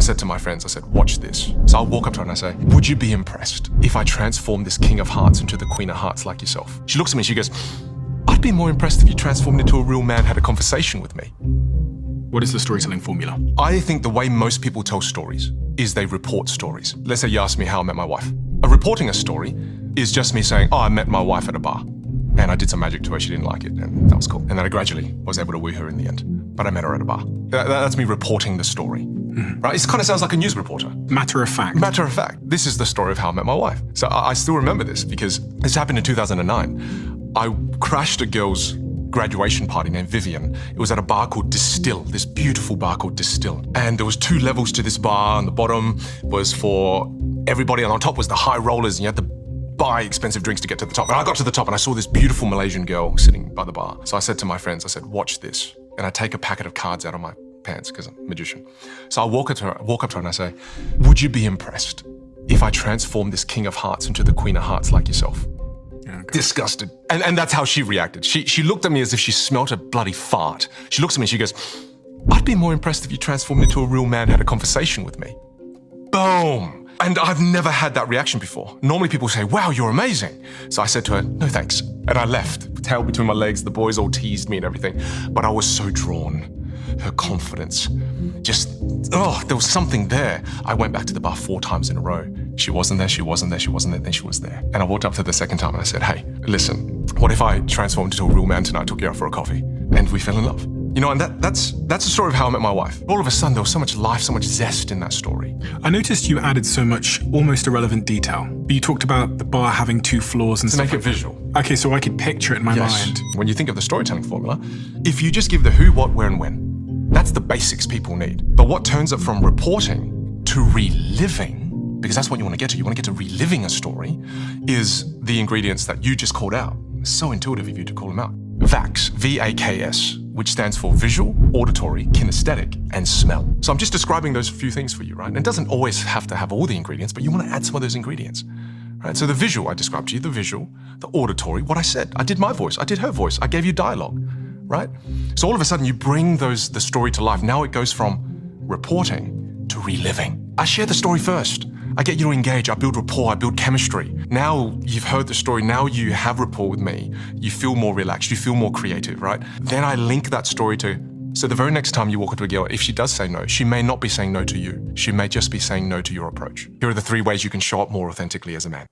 said to my friends, I said, watch this. So I walk up to her and I say, would you be impressed if I transformed this king of hearts into the queen of hearts like yourself? She looks at me and she goes, I'd be more impressed if you transformed into a real man, had a conversation with me. What is the storytelling formula? I think the way most people tell stories is they report stories. Let's say you ask me how I met my wife. Reporting a story is just me saying, oh, I met my wife at a bar. And I did some magic to her, she didn't like it, and that was cool. And then I gradually was able to woo her in the end. But I met her at a bar. That's me reporting the story. Right? It kind of sounds like a news reporter. Matter of fact. Matter of fact. This is the story of how I met my wife. So I still remember this because this happened in 2009. I crashed a girl's graduation party named Vivian. It was at a bar called Distill, this beautiful bar called Distill. And there was 2 levels to this bar, and the bottom was for everybody, and on top was the high rollers, and you had to buy expensive drinks to get to the top. And I got to the top and I saw this beautiful Malaysian girl sitting by the bar. So I said to my friends, I said, watch this. And I take a packet of cards out of my pants because I'm a magician. So I walk up to her and I say, would you be impressed if I transformed this king of hearts into the queen of hearts like yourself? Okay. Disgusted. And that's how she reacted. She looked at me as if she smelt a bloody fart. She looks at me and she goes, I'd be more impressed if you transformed into a real man, had a conversation with me. Boom. And I've never had that reaction before. Normally people say, wow, you're amazing. So I said to her, no thanks. And I left, tail between my legs, the boys all teased me and everything. But I was so drawn. Her confidence, there was something there. I went back to the bar 4 times in a row. She wasn't there, she wasn't there, she wasn't there, then she was there. And I walked up to her the second time and I said, hey, listen, what if I transformed into a real man tonight, took you out for a coffee, and we fell in love? You know, and that's the story of how I met my wife. All of a sudden, there was so much life, so much zest in that story. I noticed you added so much almost irrelevant detail. You talked about the bar having 2 floors and to stuff make it visual. Okay, so I could picture it in my mind. When you think of the storytelling formula, if you just give the who, what, where, and when, that's the basics people need. But what turns it from reporting to reliving, because that's what you want to get to, you want to get to reliving a story, is the ingredients that you just called out. It's so intuitive of you to call them out. VAKS, V-A-K-S, which stands for visual, auditory, kinesthetic, and smell. So I'm just describing those few things for you, right? And it doesn't always have to have all the ingredients, but you want to add some of those ingredients, right? So the visual, I described to you, the visual, the auditory, what I said. I did my voice, I did her voice, I gave you dialogue, right? So all of a sudden you bring the story to life. Now it goes from reporting to reliving. I share the story first. I get you to engage, I build rapport, I build chemistry. Now you've heard the story, now you have rapport with me, you feel more relaxed, you feel more creative, right? Then I link that story to, so the very next time you walk into a girl, if she does say no, she may not be saying no to you. She may just be saying no to your approach. Here are the 3 ways you can show up more authentically as a man.